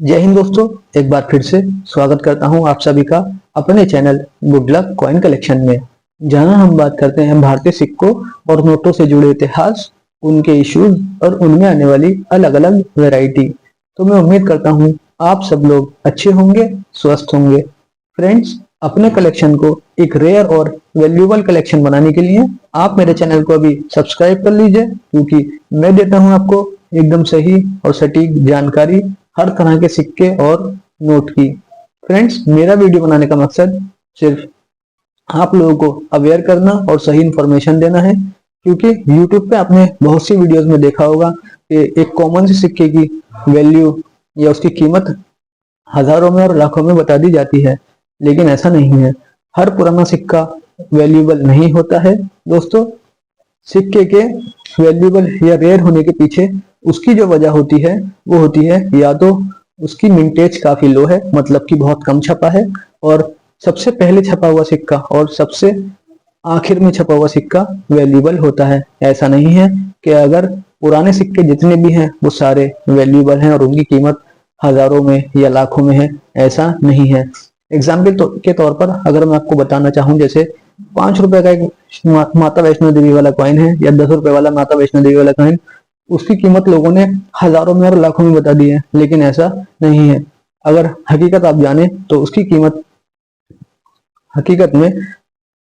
जय हिंद दोस्तों। एक बार फिर से स्वागत करता हूं आप सभी का अपने channel good luck coin collection में, जहां हम बात करते हैं भारतीय सिक्कों और नोटों से जुड़े इतिहास, उनके इश्यूज और उनमें आने वाली अलग अलग वैरायटी। तो मैं उम्मीद करता हूं आप सब लोग अच्छे होंगे, स्वस्थ होंगे। फ्रेंड्स, अपने कलेक्शन को एक रेयर और वैल्यूएबल कलेक्शन बनाने के लिए आप मेरे चैनल को अभी सब्सक्राइब कर लीजिए, क्योंकि मैं देता हूं आपको एकदम सही और सटीक जानकारी हर तरह के सिक्के और नोट की। फ्रेंड्स, मेरा वीडियो बनाने का मकसद सिर्फ आप लोगों को अवेयर करना और सही इंफॉर्मेशन देना है, क्योंकि YouTube पे आपने बहुत सी वीडियोस में देखा होगा कि एक कॉमन से सिक्के की वैल्यू या उसकी कीमत हजारों में और लाखों में बता दी जाती है, लेकिन ऐसा नहीं है। हर पुराना सिक्का वैल्यूएबल नहीं होता है दोस्तों। सिक्के के वैल्यूएबल या रेयर होने के पीछे उसकी जो वजह होती है वो होती है या तो उसकी मिंटेज काफी लो है, मतलब कि बहुत कम छपा है, और सबसे पहले छपा हुआ सिक्का और सबसे आखिर में छपा हुआ सिक्का वैल्यूएबल होता है। ऐसा नहीं है कि अगर पुराने सिक्के जितने भी हैं वो सारे वैल्यूएबल हैं और उनकी कीमत हजारों में या लाखों में है, ऐसा नहीं है। एग्जाम्पल के तौर पर अगर मैं आपको बताना चाहूँ, जैसे 5 रुपए का एक माता वैष्णो देवी वाला कॉइन है या 10 रुपए वाला माता वैष्णो देवी वाला कॉइन, उसकी कीमत लोगों ने हजारों में और लाखों में बता दी है, लेकिन ऐसा नहीं है। अगर हकीकत आप जाने तो उसकी कीमत हकीकत में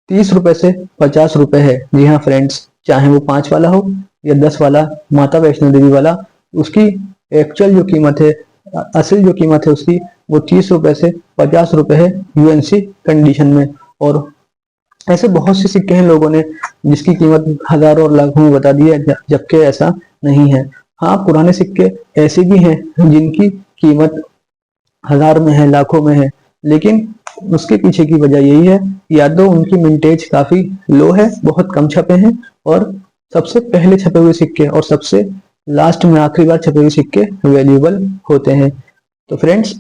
30 रुपए से 50 रुपए है। जी हाँ फ्रेंड्स, चाहे वो 5 वाला हो या 10 वाला माता वैष्णो देवी वाला, उसकी एक्चुअल जो कीमत है, असल जो कीमत है उसकी, वो 30 रुपए से 50 रुपए है यूएनसी कंडीशन में। और ऐसे बहुत से सिक्के हैं लोगों ने जिसकी कीमत हजारों और लाखों में बता दी है, जबकि ऐसा नहीं है। हाँ, पुराने सिक्के ऐसे भी हैं जिनकी कीमत हजार में है, लाखों में है, लेकिन उसके पीछे की वजह यही है या तो उनकी मिंटेज काफी लो है, बहुत कम छपे हैं, और सबसे पहले छपे हुए सिक्के और सबसे लास्ट में आखिरी बार छपे हुए सिक्के वैल्यूएबल होते हैं। तो फ्रेंड्स,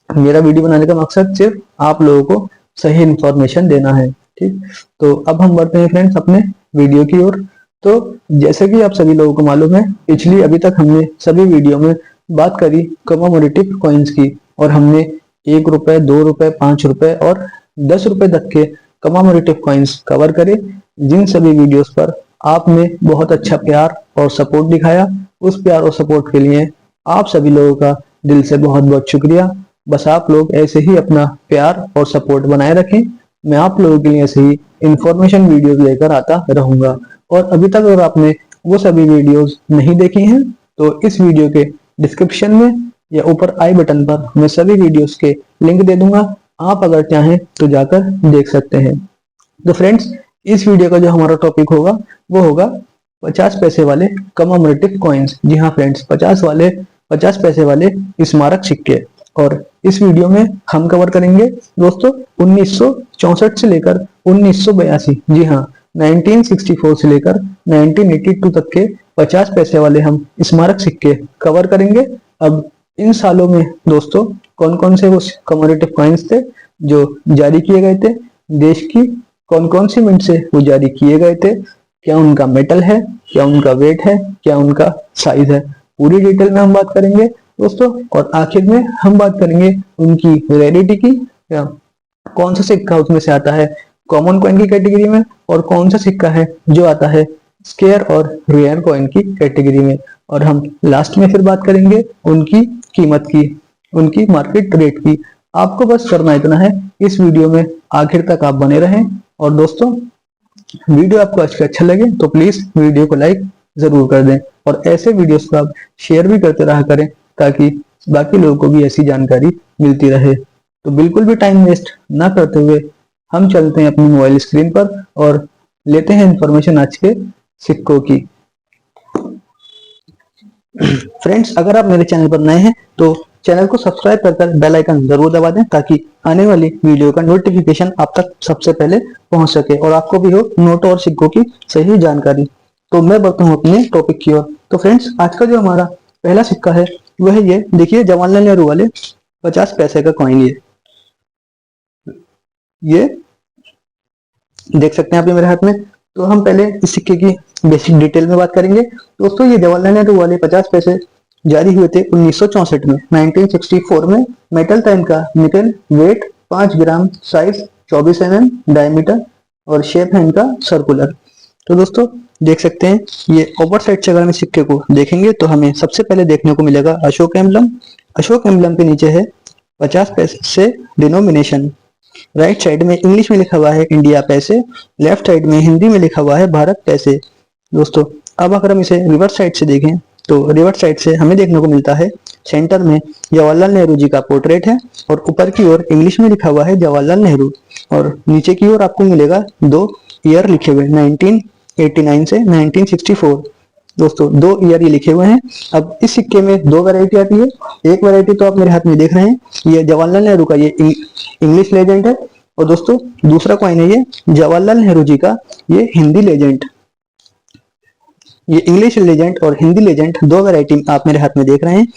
मेरा वीडियो बनाने का मकसद सिर्फ आप लोगों को सही इंफॉर्मेशन देना है। ठीक, तो अब हम बढ़ते हैं फ्रेंड्स अपने वीडियो की ओर। तो जैसे कि आप सभी लोगों को मालूम है, पिछली अभी तक हमने सभी वीडियो में बात करी कमोमोडेटिव कॉइन्स की, और हमने 1 रुपए, 2 रुपए, 5 रुपए और 10 रुपए तक के कमोमोडेटिव कॉइन्स कवर करे, जिन सभी वीडियोस पर आपने बहुत अच्छा प्यार और सपोर्ट दिखाया। उस प्यार और सपोर्ट के लिए आप सभी लोगों का दिल से बहुत बहुत शुक्रिया। बस आप लोग ऐसे ही अपना प्यार और सपोर्ट बनाए रखें, मैं आप लोगों के लिए ऐसे ही इंफॉर्मेशन वीडियोस लेकर आता रहूंगा। और अभी तक अगर आपने वो सभी वीडियोस नहीं देखी हैं तो इस वीडियो के डिस्क्रिप्शन में या ऊपर आई बटन पर मैं सभी वीडियोस के लिंक दे दूंगा, आप अगर चाहें तो जाकर देख सकते हैं। तो फ्रेंड्स, इस वीडियो का जो हमारा टॉपिक होगा वो होगा 50 पैसे वाले कमोमोडेटिव कॉइन्स। जी हाँ फ्रेंड्स, 50 पैसे वाले स्मारक सिक्के। और इस वीडियो में हम कवर करेंगे दोस्तों 1964 से लेकर 1982, जी हाँ 1964 से लेकर 1982 तक के 50 पैसे वाले हम स्मारक सिक्के कवर करेंगे। अब इन सालों में दोस्तों कौन कौन से वो कमोमोडेटिव कॉइन्स थे जो जारी किए गए थे, देश की कौन कौन सी मिंट से वो जारी किए गए थे, क्या उनका मेटल है, क्या उनका वेट है, क्या उनका साइज है, पूरी डिटेल में हम बात करेंगे दोस्तों। और आखिर में हम बात करेंगे उनकी रेयरिटी की, या कौन सा सिक्का उसमें से आता है कॉमन कॉइन की कैटेगरी में, और कौन सा सिक्का है जो आता है स्केयर और रेयर कॉइन की कैटेगरी में। और हम लास्ट में फिर बात करेंगे उनकी कीमत की, उनकी मार्केट रेट की। आपको बस करना इतना है, इस वीडियो में आखिर तक आप बने रहें। और दोस्तों, वीडियो आपको आज का अच्छा लगे तो प्लीज वीडियो को लाइक जरूर कर दें, और ऐसे वीडियोस को आप शेयर भी करते रहा करें, ताकि बाकी लोगों को भी ऐसी जानकारी मिलती रहे। तो बिल्कुल भी टाइम वेस्ट ना करते हुए हम चलते हैं अपनी मोबाइल स्क्रीन पर और लेते हैं इंफॉर्मेशन आज के सिक्कों की। फ्रेंड्स, अगर आप मेरे चैनल पर नए हैं तो चैनल को सब्सक्राइब कर बेल आइकन जरूर दबा दें, ताकि आने वाली वीडियो का नोटिफिकेशन आप तक सबसे पहले पहुंच सके और आपको भी हो नोटों और सिक्कों की सही जानकारी। तो मैं बढ़ता हूं अपने टॉपिक की ओर। तो फ्रेंड्स, आज का जो हमारा पहला सिक्का है वह है ये देखिए, जवाहरलाल नेहरू वाले 50 पैसे का कॉइन। ये देख सकते हैं आप ये मेरे हाथ में। तो हम पहले इस सिक्के की बेसिक डिटेल में बात करेंगे दोस्तों। ये जवाहरलाल नेहरू वाले 50 पैसे जारी हुए थे 1964 में। 1964 में मेटल था इनका nickel, weight 5 gram, size 24 mm diameter और शेप है इनका सर्कुलर। तो दोस्तों देख सकते हैं ये ओवर साइड से अगर हम सिक्के को देखेंगे तो हमें सबसे पहले देखने को मिलेगा अशोक एम्बलम। अशोक एम्बलम के नीचे है 50 पैसे डिनोमिनेशन। राइट साइड में इंग्लिश में लिखा हुआ है इंडिया पैसे, लेफ्ट साइड में हिंदी में लिखा हुआ है भारत पैसे। दोस्तों अब अगर हम इसे रिवर्स साइड से देखें तो रिवर्स साइड से हमें देखने को मिलता है सेंटर में जवाहरलाल नेहरू जी का पोर्ट्रेट है और ऊपर की ओर इंग्लिश में लिखा हुआ है जवाहरलाल नेहरू और नीचे की ओर आपको मिलेगा 2 ईयर लिखे हुए 1989 से 1964। दोस्तों 2 ईयर ये लिखे हुए हैं। अब इस सिक्के में 2 वैरायटी आती है। एक वैरायटी तो आप मेरे हाथ में देख रहे हैं, ये जवाहरलाल नेहरू का ये इंग्लिश लेजेंड है और दोस्तों दूसरा कॉइन है ये जवाहरलाल नेहरू जी का ये हिंदी लेजेंड। ये इंग्लिश लेजेंड और हिंदी लेजेंड 2 वैरायटी आप मेरे हाथ में देख रहे हैं।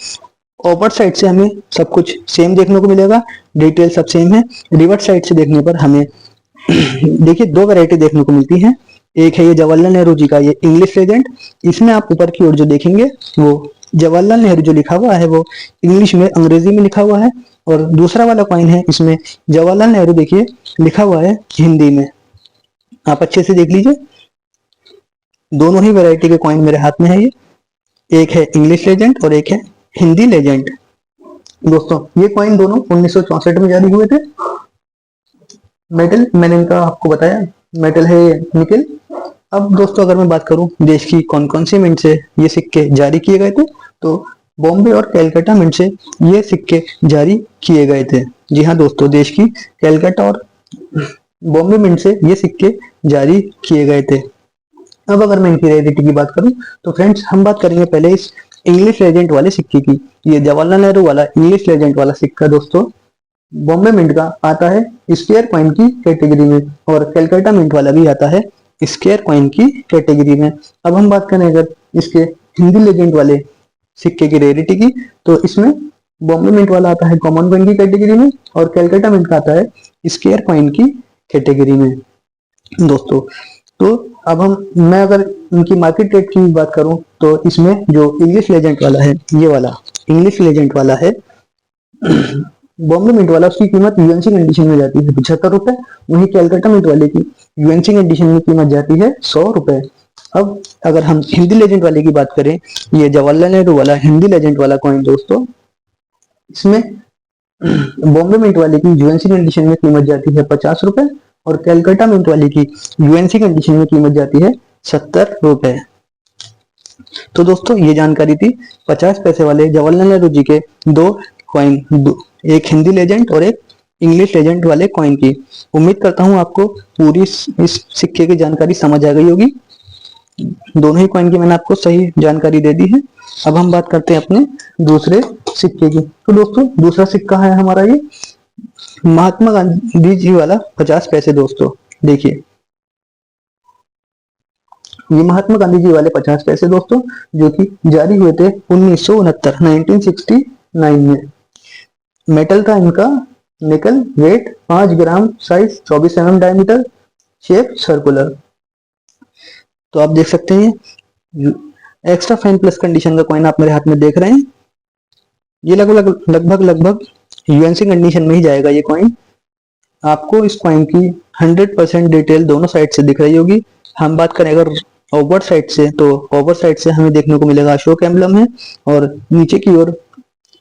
ओवर साइड से हमें सब कुछ सेम देखने को मिलेगा, डिटेल सब सेम है। रिवर्स साइड से देखने पर हमें देखिए 2 वैरायटी देखने को मिलती है। एक है ये जवाहरलाल नेहरू जी का ये इंग्लिश लेजेंड, इसमें आप ऊपर की ओर जो देखेंगे वो जवाहरलाल नेहरू जो लिखा हुआ है वो इंग्लिश में अंग्रेजी में लिखा हुआ है और दूसरा वाला कॉइन है इसमें जवाहरलाल नेहरू देखिए लिखा हुआ है हिंदी में। आप अच्छे से देख लीजिए, दोनों ही वैरायटी के कॉइन मेरे हाथ में है। ये एक है इंग्लिश लेजेंड और एक है हिंदी लेजेंड। दोस्तों ये कॉइन दोनों 1964 में जारी हुए थे। मेटल मैंने इनका आपको बताया, मेटल है निकल। अब दोस्तों अगर मैं बात करूं देश की कौन कौन सी मिंट से ये सिक्के जारी किए गए थे तो बॉम्बे और कैलकाटा मिंट से ये सिक्के जारी किए गए थे। जी हाँ दोस्तों, देश की कैलकाटा और बॉम्बे मिंट से ये सिक्के जारी किए गए थे। अब अगर मैं इनकी रेयरिटी की बात करूं तो फ्रेंड्स हम बात करेंगे पहले इस इंग्लिश लेजेंड वाले सिक्के की। ये जवाहरलाल नेहरू वाला इंग्लिश लेजेंड वाला सिक्का दोस्तों बॉम्बे मिंट का आता है स्क्वायर कॉइन की कैटेगरी में और कैलकाटा मिंट वाला भी आता है स्क्वायर कॉइन की कैटेगरी में। अब हम बात करें अगर इसके हिंदी लेजेंड वाले सिक्के की रेयरिटी की तो इसमें बॉम्बे मिंट वाला आता है कॉमन कॉइन की कैटेगरी में और कैलकाटा मिंट का आता है स्क्वायर कॉइन की कैटेगरी में। दोस्तों तो अब मैं अगर इनकी मार्केट रेट की बात करूं तो इसमें जो इंग्लिश लेजेंड वाला है ये वाला इंग्लिश लेजेंड वाला है बॉम्बे मिंट वाला उसकी कीमत यूएनसी कंडीशन में जाती है 75 रुपए, वहीं कैलकाटा मिंट वाले की यूएनसी कंडीशन में कीमत जाती है 100 रुपए। अब अगर हम हिंदी लेजेंड वाले की बात करें, ये जवाहरलाल नेहरू वाला हिंदी लेजेंड वाला कॉइन दोस्तों इसमें बॉम्बे मिंट वाले की यूएनसी कंडीशन में कीमत जाती है 50 रुपए और कैलकाटा मिंट वाले की यूएनसी कंडीशन में कीमत जाती है 70 रुपए। तो दोस्तों ये जानकारी थी 50 पैसे वाले जवाहरलाल नेहरू जी के 2 कॉइन, एक हिंदी लेजेंड और एक इंग्लिश लेजेंड वाले कॉइन की। उम्मीद करता हूं आपको पूरी इस सिक्के की जानकारी समझ आ गई होगी। दोनों ही कॉइन की मैंने आपको सही जानकारी दे दी है। अब हम बात करते हैं अपने दूसरे सिक्के की। तो दोस्तों दूसरा सिक्का है हमारा ये महात्मा गांधी जी वाला 50 पैसे। दोस्तों देखिए ये महात्मा गांधी जी वाले 50 पैसे दोस्तों जो कि जारी हुए थे 1969 में। मेटल था इनका nickel, weight 5 gram, size 24 mm diameter, shape circular. तो आप देख सकते हैं एक्स्ट्रा फाइन प्लस कंडीशन का कॉइन आप मेरे हाथ में देख रहे हैं। ये लगभग यूएनसी कंडीशन में ही जाएगा ये कॉइन। आपको इस कॉइन की 100% डिटेल दोनों साइड से दिख रही होगी। हम बात करें अगर ओवर साइड से तो ओवर साइड से हमें देखने को मिलेगा अशोक एम्बलम है और नीचे की ओर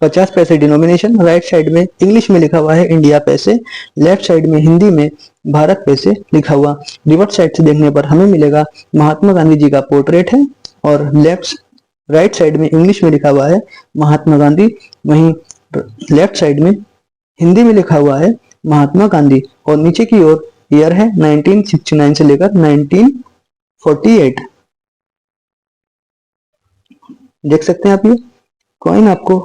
50 पैसे डिनोमिनेशन। राइट साइड में इंग्लिश में लिखा हुआ है इंडिया पैसे, लेफ्ट साइड में हिंदी में भारत पैसे लिखा हुआ। रिवर्स साइड से देखने पर हमें मिलेगा महात्मा गांधी जी का पोर्ट्रेट है और राइट साइड में इंग्लिश में लिखा हुआ है महात्मा गांधी, वहीं लेफ्ट साइड में हिंदी में लिखा हुआ है महात्मा गांधी और नीचे की ओर ईयर है 1969 से लेकर 1948। देख सकते हैं आप ये कॉइन आपको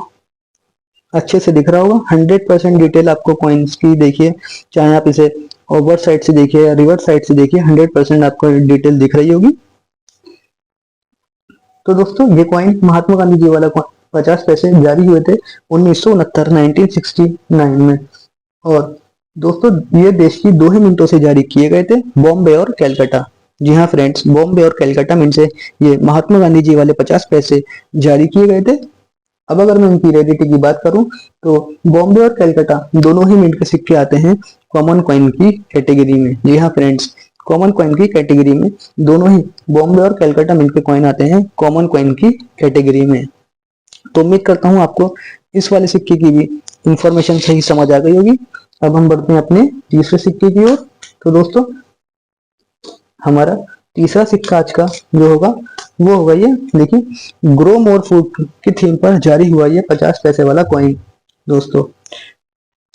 अच्छे से दिख रहा होगा। 100% डिटेल आपको कॉइन्स की देखिए, चाहे आप इसे ओवर साइड से देखिए या रिवर्स साइड से देखिए, 100% आपको डिटेल दिख रही होगी। तो दोस्तों ये कॉइन महात्मा गांधी जी वाला 50 पैसे जारी हुए थे 1969 में और दोस्तों ये देश की 2 ही मिंटों से जारी किए गए थे, बॉम्बे और कैलकाटा। जी हाँ फ्रेंड्स, बॉम्बे और कैलकाटा मिंट से ये महात्मा गांधी जी वाले 50 पैसे जारी किए गए थे। अब अगर मैं इनकी रेडिटी की बात करूं तो बॉम्बे और कलकत्ता दोनों ही मिंट के सिक्के आते हैं कॉमन कॉइन की कैटेगरी में। जी हाँ फ्रेंड्स, कॉमन कॉइन की कैटेगरी में दोनों ही बॉम्बे और कलकत्ता मिंट के कॉइन आते हैं कॉमन कॉइन की कैटेगरी में। तो उम्मीद करता हूँ आपको इस वाले सिक्के की भी इंफॉर्मेशन सही समझ आ गई होगी। अब हम बढ़ते हैं अपने तीसरे सिक्के की ओर। तो दोस्तों हमारा तीसरा सिक्का आज का जो होगा वो होगा ये देखिए, ग्रो मोर फूड की थीम पर जारी हुआ ये 50 पैसे वाला कॉइन। दोस्तों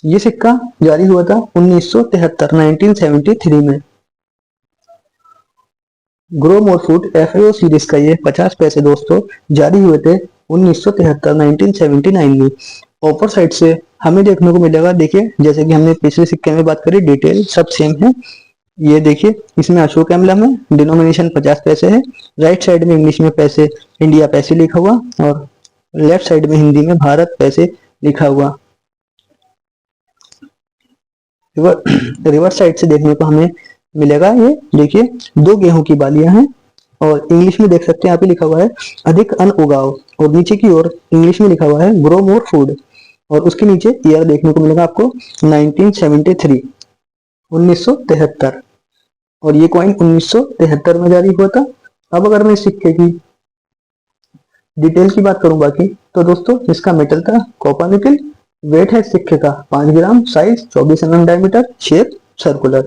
ये सिक्का जारी हुआ था 1973 1973 में। Grow more food FAO series का ये 50 पैसे दोस्तों जारी हुए थे 1973 1979 में। ऊपर साइड से हमें देखने को मिलेगा, देखिए जैसे कि हमने पिछले सिक्के में बात करी, डिटेल सब सेम है। ये देखिए इसमें अशोक एम्बलम है, डिनोमिनेशन 50 पैसे है। राइट साइड में इंग्लिश में पैसे इंडिया पैसे लिखा हुआ और लेफ्ट साइड में हिंदी में भारत पैसे लिखा हुआ। रिवर्स साइड से देखने को हमें मिलेगा, ये देखिए 2 गेहूं की बालियां हैं और इंग्लिश में देख सकते हैं यहाँ पे लिखा हुआ है अधिक अन्न उगाओ, और नीचे की ओर इंग्लिश में लिखा हुआ है ग्रो मोर फूड, और उसके नीचे ईयर देखने को मिलेगा आपको 1973 1973, और ये कॉइन 1973 में जारी हुआ था। अब अगर मैं इस सिक्के की डिटेल की बात करूं बाकी, तो दोस्तों इसका मेटल था कॉपर निकल, वेट है सिक्के का 5 gram, size 24 mm diameter, shape circular.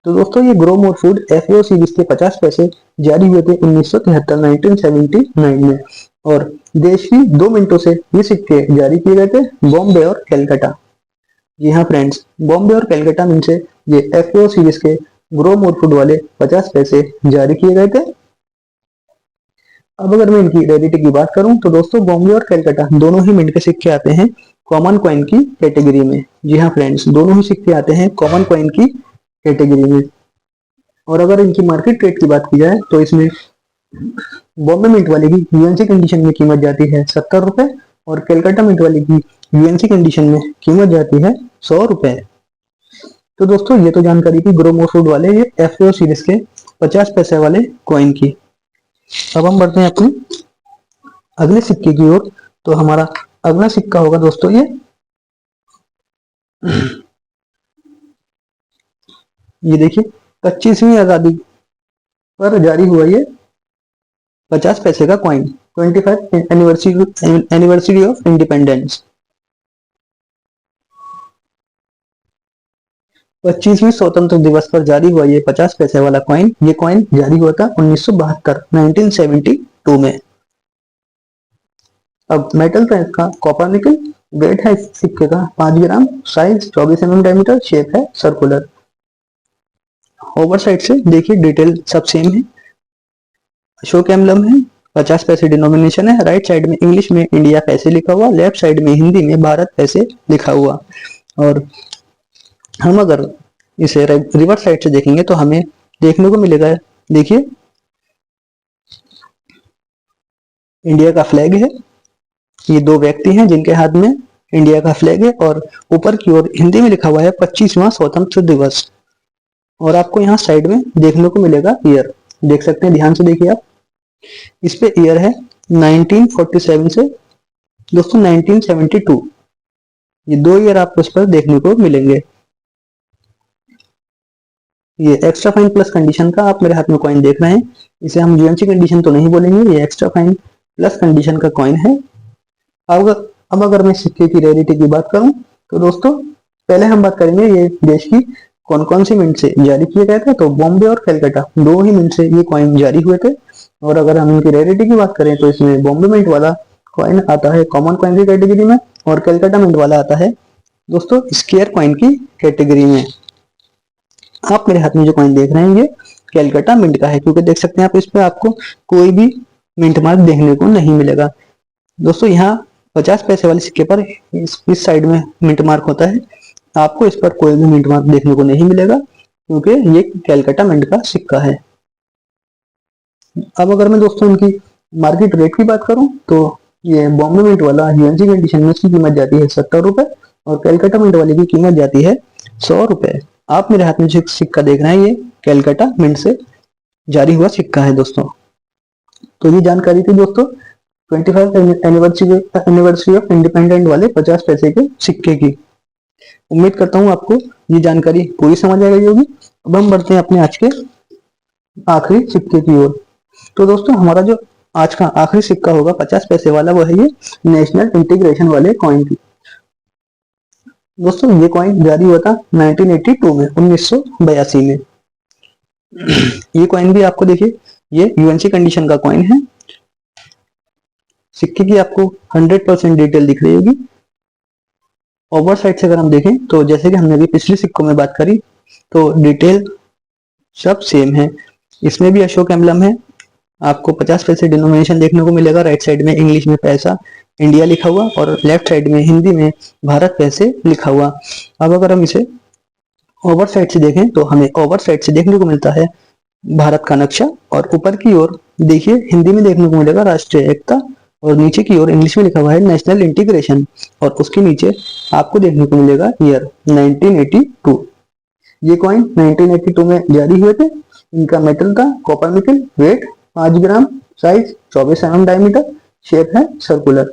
तो दोस्तों ये grow more food FAO series के 50 पैसे जारी हुए थे 1973 1979 में, और देश की 2 मिनटों से ये सिक्के जारी किए गए थे बॉम्बे और कलकत्ता। जी हाँ फ्रेंड्स, बॉम्बे और कलकत्ता मिंट से ये एफएओ सीरीज के ग्रो मोर फूड वाले 50 पैसे जारी किए गए थे। अब अगर मैं इनकी रेडिटी की बात करूं तो दोस्तों बॉम्बे और कलकत्ता दोनों ही मिंट के सिक्के आते हैं कॉमन कॉइन की कैटेगरी में। जी हाँ फ्रेंड्स, दोनों ही सिक्के आते हैं कॉमन कॉइन की कैटेगरी में। और अगर इनकी मार्केट रेट की बात की जाए तो इसमें बॉम्बे मिंट वाले की यूएनसी कंडीशन में कीमत जाती है 70 रुपए, और कलकत्ता मिंट वाले की यूएनसी कंडीशन में कीमत जाती है 100 रुपए। तो दोस्तों ये तो जानकारी थी ग्रो मोर फूड वाले ये एफएओ सीरीज के 50 पैसे वाले कॉइन की। अब हम बढ़ते हैं अपने अगले सिक्के की ओर। तो हमारा अगला सिक्का होगा दोस्तों ये देखिए 25वीं आजादी पर जारी हुआ ये 50 पैसे का कॉइन, 25 एनिवर्सरी ऑफ इंडिपेंडेंस। 25वीं स्वतंत्र दिवस पर जारी हुआ ये 50 पैसे वाला कॉइन, ये कॉइन जारी हुआ था 1972 1972 में। अब मेटल था इसका कॉपर निकल, वेट है इस सिक्के का 5 gram, size 24 mm diameter, shape है सर्कुलर। ओवर साइड से देखिए डिटेल सब सेम है, अशोक एम्बलम है, 50 पैसे डिनोमिनेशन है। राइट साइड में इंग्लिश में इंडिया पैसे लिखा हुआ, लेफ्ट साइड में हिंदी में भारत पैसे लिखा हुआ। और हम अगर इसे रिवर्स साइड से देखेंगे तो हमें देखने को मिलेगा, देखिए इंडिया का फ्लैग है, ये 2 व्यक्ति हैं जिनके हाथ में इंडिया का फ्लैग है, और ऊपर की ओर हिंदी में लिखा हुआ है 25वां स्वतंत्र दिवस। और आपको यहाँ साइड में देखने को मिलेगा ईयर, देख सकते हैं, ध्यान से देखिए आप, इस पे ईयर है 1947 से दोस्तों 1972, ये 2 ईयर आपको इस पर देखने को मिलेंगे। ये एक्स्ट्रा फाइन प्लस कंडीशन का आप मेरे हाथ में कॉइन देख रहे हैं, इसे हम यूएनसी कंडीशन तो नहीं बोलेंगे, ये एक्स्ट्रा फाइन प्लस कंडीशन का कॉइन है। अब अगर मैं सिक्के की रेयरिटी की बात करूं तो दोस्तों पहले हम बात करेंगे ये देश की कौन कौन सी मिंट से जारी किए गए थे। तो बॉम्बे और कलकत्ता 2 ही मिंट से ये कॉइन जारी हुए थे। और अगर हम इनकी रेयरिटी की बात करें तो इसमें बॉम्बे मिंट वाला कॉइन आता है कॉमन कॉइन की कैटेगरी में, और कलकत्ता मिंट वाला आता है दोस्तों स्क्वायर कॉइन की कैटेगरी में। आप मेरे हाथ में जो कॉइन देख रहे हैं ये कलकत्ता मिंट का है, क्योंकि देख सकते हैं आप इस पे आपको कोई भी मिंट मार्क देखने को नहीं मिलेगा। दोस्तों यहाँ 50 पैसे वाले सिक्के पर इस साइड में मिंट मार्क होता है, आपको इस पर कोई भी मिंट मार्क देखने को नहीं मिलेगा, क्योंकि ये कलकत्ता मिंट का सिक्का है। अब अगर मैं दोस्तों इनकी मार्केट रेट की बात करूं तो ये बॉम्बे मिंट वाला यूएनसी कंडीशन में इसकी कीमत जाती है 70 रुपए, और कलकत्ता मिंट वाले की कीमत जाती है 100 रुपए। आप मेरे हाथ में जो सिक्का देख रहे हैं ये कलकत्ता मिंट से जारी हुआ सिक्का है दोस्तों। तो ये जानकारी थी दोस्तों 25 एनिवर्सरी ऑफ इंडिपेंडेंट वाले 50 पैसे के सिक्के की। उम्मीद करता हूँ आपको ये जानकारी पूरी समझ आ गई होगी। अब हम बढ़ते हैं अपने आज के आखिरी सिक्के की ओर। तो दोस्तों हमारा जो आज का आखिरी सिक्का होगा 50 पैसे वाला, वो है ये नेशनल इंटीग्रेशन वाले कॉइन की। दोस्तों ये कॉइन जारी हुआ था 1982 में, 1982 में। ये कॉइन भी आपको देखिए ये यूएनसी कंडीशन का कॉइन है। सिक्के की आपको 100% डिटेल दिख रही होगी। ओवर साइड से अगर हम देखें तो जैसे कि हमने अभी पिछले सिक्कों में बात करी, तो डिटेल सब सेम है। इसमें भी अशोक एम्बलम है। आपको 50 पैसे डिनोमिनेशन देखने को मिलेगा। राइट साइड में इंग्लिश में पैसा इंडिया लिखा हुआ और लेफ्ट साइड में हिंदी में भारत पैसे लिखा हुआ। अब अगर हम इसे ओवर साइड से देखें तो हमें ओवर साइड से देखने को मिलता है भारत का नक्शा, और ऊपर की ओर देखिए हिंदी में देखने को मिलेगा राष्ट्रीय एकता, और नीचे की ओर इंग्लिश में लिखा हुआ है नेशनल इंटीग्रेशन, और उसके नीचे आपको देखने को मिलेगा ईयर 1982। ये कॉइन 1982 में जारी हुए थे। इनका मेटल था copper nickel, weight 5 gram, size 24 mm diameter, shape है सर्कुलर।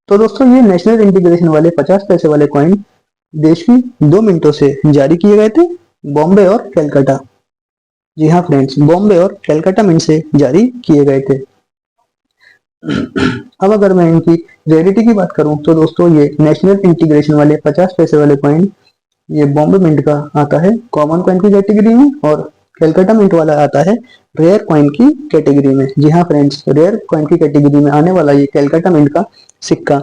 तो दोस्तों ये नेशनल इंटीग्रेशन वाले 50 पैसे वाले कॉइन देश की 2 मिनटों से जारी किए गए थे, बॉम्बे और कलकत्ता। जी हाँ फ्रेंड्स, बॉम्बे और कलकत्ता मिंट से जारी किए गए थे। अब अगर मैं इनकी रेयरिटी की बात करूं तो दोस्तों ये नेशनल इंटीग्रेशन वाले 50 पैसे वाले कॉइन ये बॉम्बे मिंट का आता है कॉमन कॉइन की कैटेगरी में, और कलकत्ता मिंट वाला आता है रेयर कॉइन की कैटेगरी में। जी हाँ फ्रेंड्स, रेयर कॉइन की कैटेगरी में आने वाला ये कलकत्ता मिंट का सिक्का।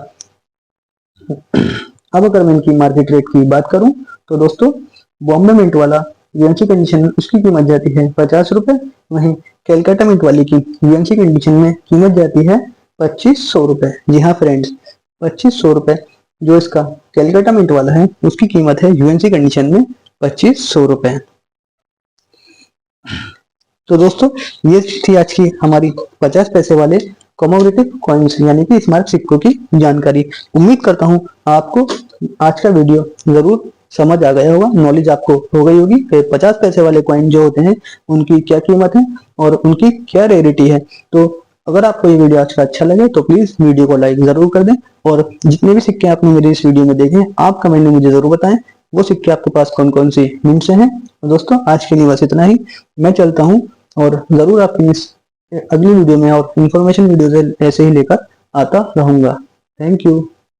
अब अगर मैं इनकी मार्केट रेट की बात करूं तो दोस्तों बॉम्बे मिंट वाला यूएनसी कंडीशन में उसकी कीमत जाती है 50 रुपए, वहीं कलकत्ता मिंट वाली की यूएनसी कंडीशन में कीमत जाती है 2500 रुपए। जी हाँ फ्रेंड्स, 2500 रुपए जो इसका कलकत्ता मिंट वाला है उसकी कीमत है यूएनसी कंडीशन में 2500 रुपए। तो दोस्तों ये थी आज की हमारी 50 पैसे वाले कॉमोवेटिव कॉइन्स यानी कि स्मारक सिक्कों की जानकारी। उम्मीद करता हूँ आपको आज का वीडियो जरूर समझ आ गया होगा, नॉलेज आपको हो गई होगी कि 50 पैसे वाले कॉइन जो होते हैं उनकी क्या कीमत है और उनकी क्या रेयरिटी है। तो अगर आपको ये वीडियो आज का अच्छा लगे तो प्लीज वीडियो को लाइक जरूर कर दें, और जितने भी सिक्के आपने मेरे इस वीडियो में देखे आप कमेंट में मुझे जरूर बताएं वो सिक्के आपके पास कौन कौन सी मिंट से हैं। दोस्तों आज के लिए बस इतना ही, मैं चलता हूँ और जरूर आपकी इस अगली वीडियो में और इन्फॉर्मेशन वीडियो ऐसे ही लेकर आता रहूंगा। Thank you.